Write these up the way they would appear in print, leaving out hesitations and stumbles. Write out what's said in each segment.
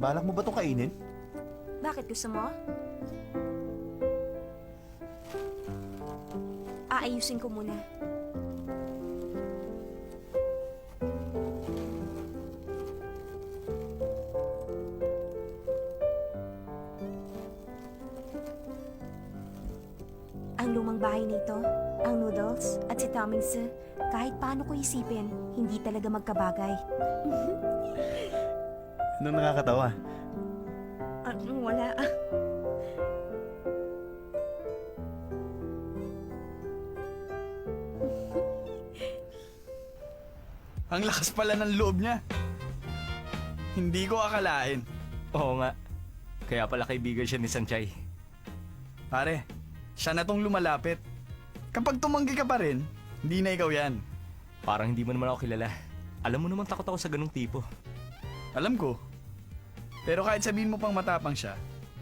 Balak mo ba itong kainin? Bakit gusto mo? Aayusin ko muna. Ang lumang bahay nito, ang noodles at si Tommings, kahit paano ko isipin, hindi talaga magkabagay. Anong nakakatawa? Wala. Ang lakas pala ng loob niya. Hindi ko akalain. Oo nga. Kaya pala kaibigan siya ni Sanchay. Pare, siya na tong lumalapit. Kapag tumanggi ka pa rin, hindi na ikaw yan. Parang hindi mo naman ako kilala. Alam mo naman takot ako sa ganung tipo. Alam ko. Pero kahit sabihin mo pang matapang siya,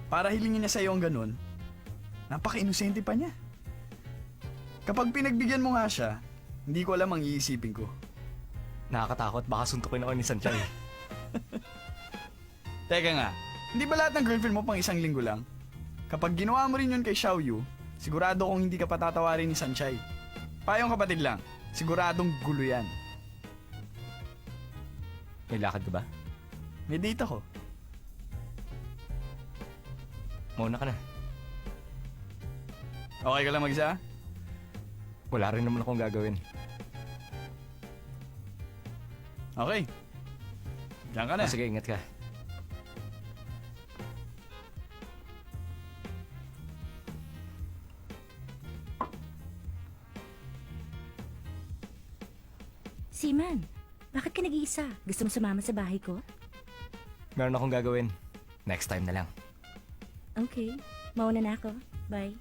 para hilingin niya sa'yo ang ganun, napaka-inosente pa niya. Kapag pinagbigyan mo nga siya, hindi ko alam ang iisipin ko. Nakakatakot, baka suntukin ako ni Sanchay. Teka nga, hindi ba lahat ng girlfriend mo pang isang linggo lang? Kapag ginawa mo rin yun kay Xiaoyu, sigurado kong hindi ka patatawarin ni Sanchay. Payong kapatid lang, siguradong gulo yan. May lakad ka ba? May date ako. Mauna ka na. Okay ka lang mag-isa? Wala rin naman akong gagawin. Okay. Diyan ka na. Sige, ingat ka. Seaman, bakit ka nag-iisa? Gusto mo sumama sa bahay ko? Meron akong gagawin. Next time na lang. Okay, mauna na ako. Bye.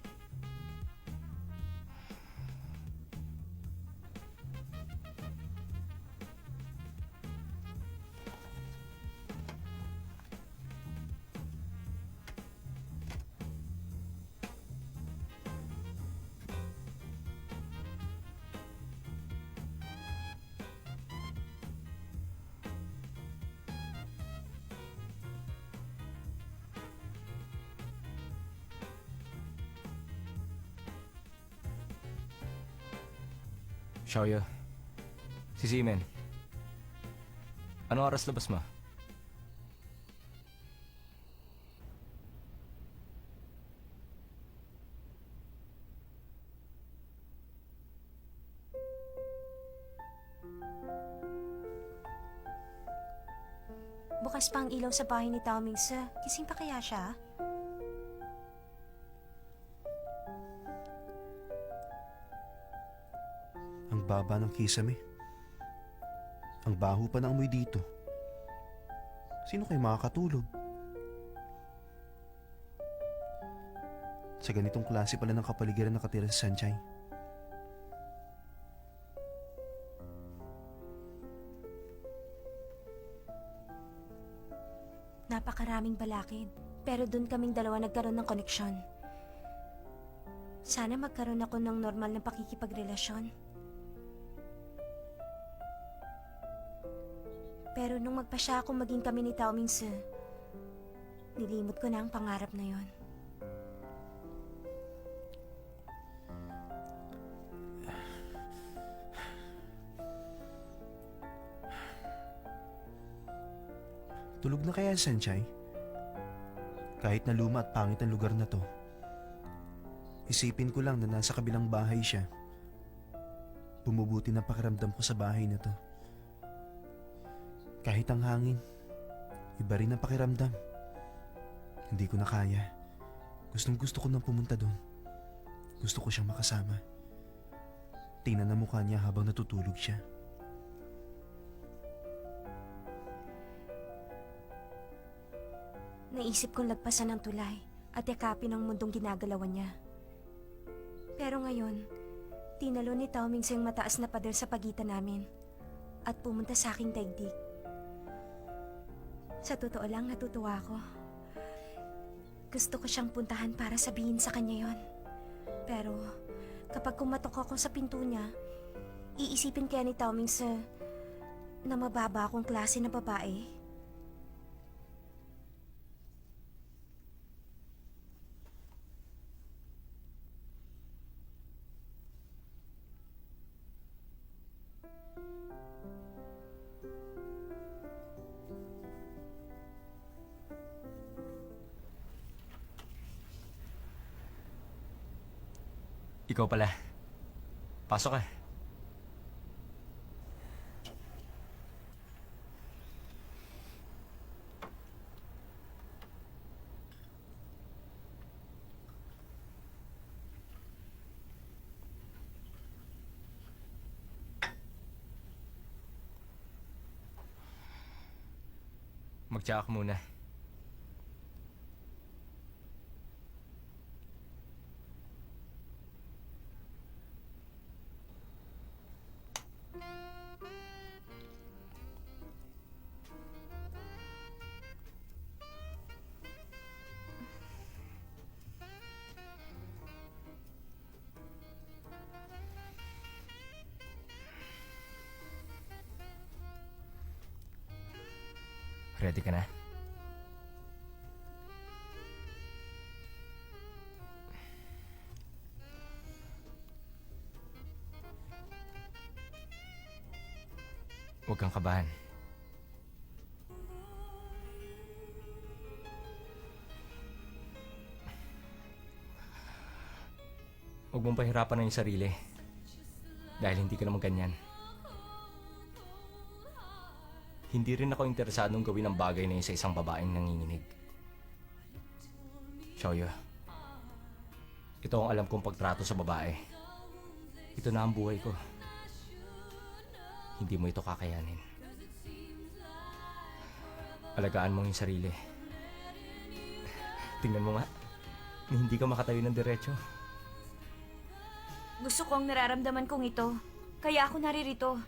Xiaoyu. Si Seaman. Anong oras labas mo? Bukas pa ang ilaw sa bahay ni Tommings. Gising pa kaya siya? Ang baba ng kisame. Ang baho pa ng amoy dito. Sino kayo makakatulog? Sa ganitong klase pala ng kapaligiran nakatira si Sanchay. Napakaraming balakid. Pero doon kaming dalawa nagkaroon ng koneksyon. Sana magkaroon ako ng normal na pakikipagrelasyon. Pero nung magpasya akong maging kami ni Tommings, nilimot ko na ang pangarap na yon. Tulog na kaya si Sanchay? Kahit na luma at pangit ang lugar na to, isipin ko lang na nasa kabilang bahay siya. Bumubuti ng pakiramdam ko sa bahay na to. Kahit ang hangin, iba rin ang pakiramdam. Hindi ko na kaya. Gustong gusto ko nang pumunta doon. Gusto ko siyang makasama. Tingnan ang mukha niya habang natutulog siya. Naisip kong lagpasan ng tulay at yakapin ang mundong ginagalawan niya. Pero ngayon, tinalo ni Tommings yung mataas na pader sa pagitan namin at pumunta sa aking daigdig. Sa totoo lang, natutuwa ako. Gusto ko siyang puntahan para sabihin sa kanya yon. Pero kapag kumatok ako sa pinto niya, iisipin kaya ni Tommings na mababa akong klase na babae. Ikaw pala. Pasok ka. Magtsaka ka muna. Ready ka na? Huwag kang kabahan. Huwag mong pahirapan ang iyong sarili. Dahil hindi ka naman ganyan. Hindi rin ako interesadong gawin ang bagay na yun sa isang babaeng nanginginig. Xiaoyu, ito ang alam kong pagtrato sa babae. Ito na ang buhay ko. Hindi mo ito kakayanin. Alagaan mo yung sarili. Tingnan mo nga, na hindi ka makatayo ng diretso. Gusto ko ang nararamdaman kong ito. Kaya ako naririto.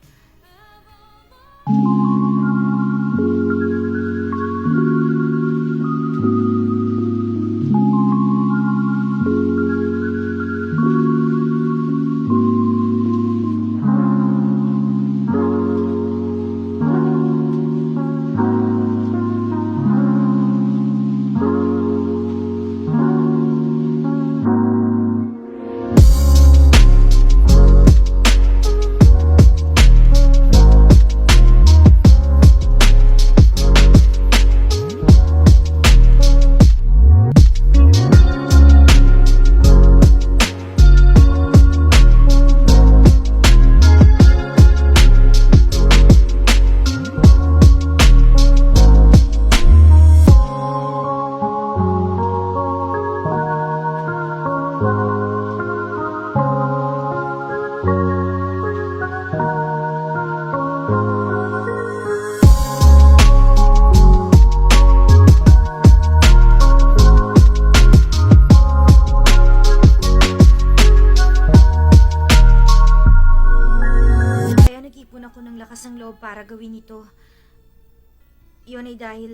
Para gawin ito. Yun ay dahil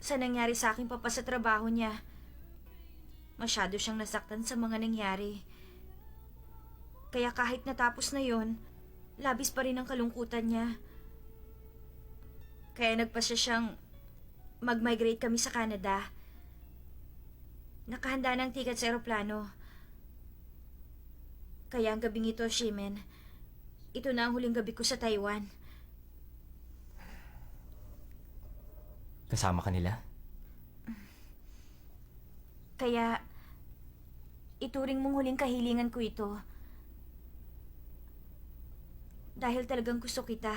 sa nangyari sa akin papa sa trabaho niya. Masyado siyang nasaktan sa mga nangyari. Kaya kahit natapos na yon, labis pa rin ang kalungkutan niya. Kaya nagpasya siyang mag-migrate kami sa Canada. Nakahanda ng ticket sa eroplano. Kaya ang gabing ito, Shimen, ito na ang huling gabi ko sa Taiwan. Kasama ka nila? Kaya, ituring mong huling kahilingan ko ito. Dahil talagang gusto kita.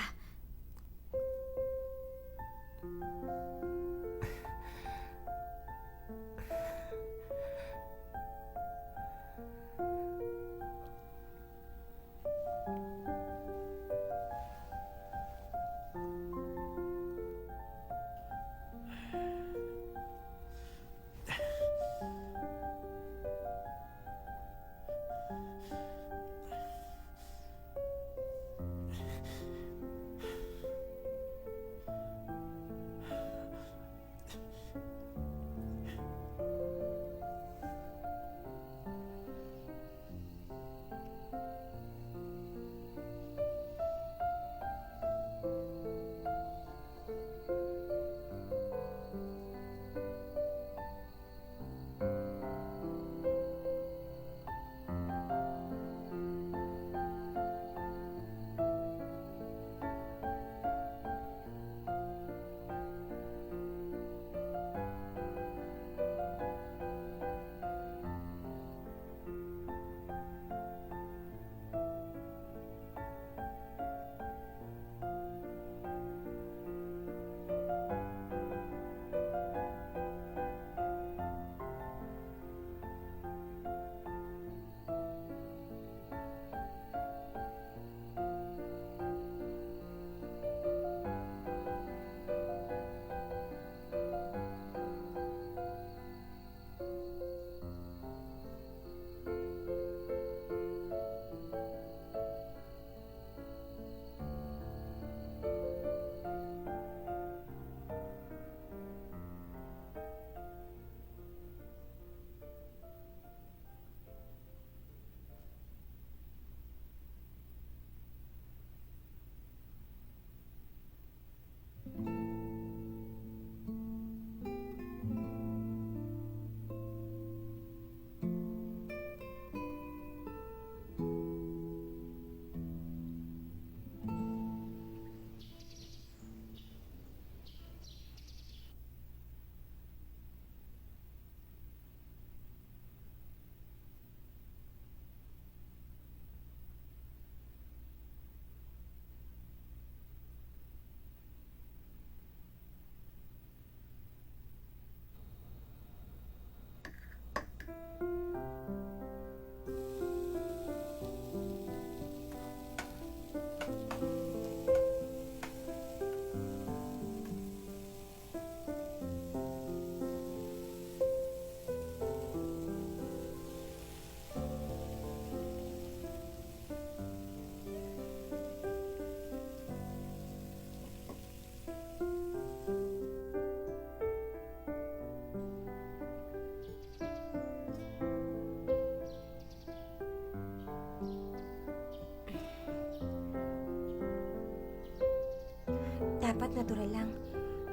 Dapat natural lang.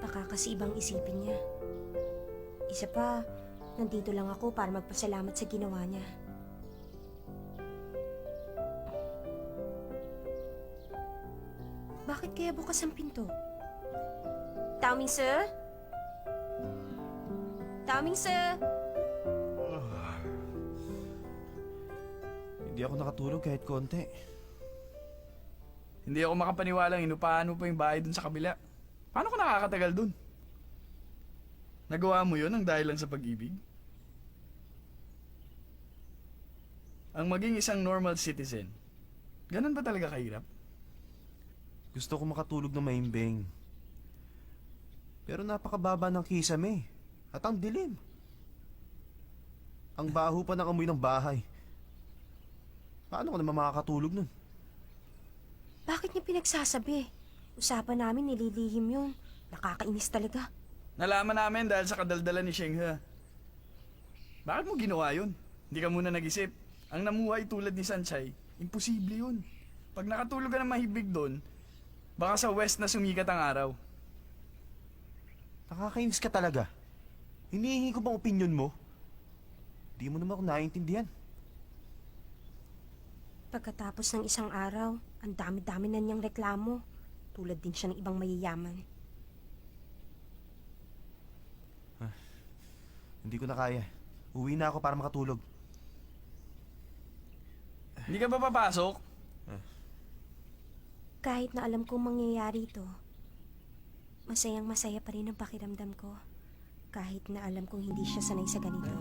Baka kasi ibang isipin niya. Isa pa, nandito lang ako para magpasalamat sa ginawa niya. Bakit kaya bukas ang pinto? Taoming sir? Taoming sir? Hindi ako nakatulog kahit konti. Hindi ako makapaniwalang inupahan mo pa yung bahay dun sa kabila. Paano ka nakakatagal dun? Nagawa mo yun ang dahil lang sa pag-ibig? Ang maging isang normal citizen, ganun ba talaga kahirap? Gusto ko makatulog na maimbing. Pero napakababa ng kisame. At ang dilim. Ang baho pa ng amoy ng bahay. Paano ka naman makakatulog nun? Bakit niya pinagsasabi? Usapan namin nililihim yun. Nakakainis talaga. Nalaman namin dahil sa kadaldalan ni Shenghe. Bakit mo ginawa yun? Hindi ka muna nag-isip. Ang namuhay tulad ni Sanchay, imposible yun. Pag nakatulog ka ng mahibig doon, baka sa west na sumikat ang araw. Nakakainis ka talaga. Hinihingi ko bang opinion mo? Di mo naman ako naiintindihan. Pagkatapos ng isang araw, ang dami-dami na niyang reklamo. Tulad din siya ng ibang mayayaman. Hindi ko na kaya. Uwi na ako para makatulog. Hindi ka ba papasok? Kahit na alam kong mangyayari ito, masayang masaya pa rin ang pakiramdam ko. Kahit na alam kong hindi siya sanay sa ganito.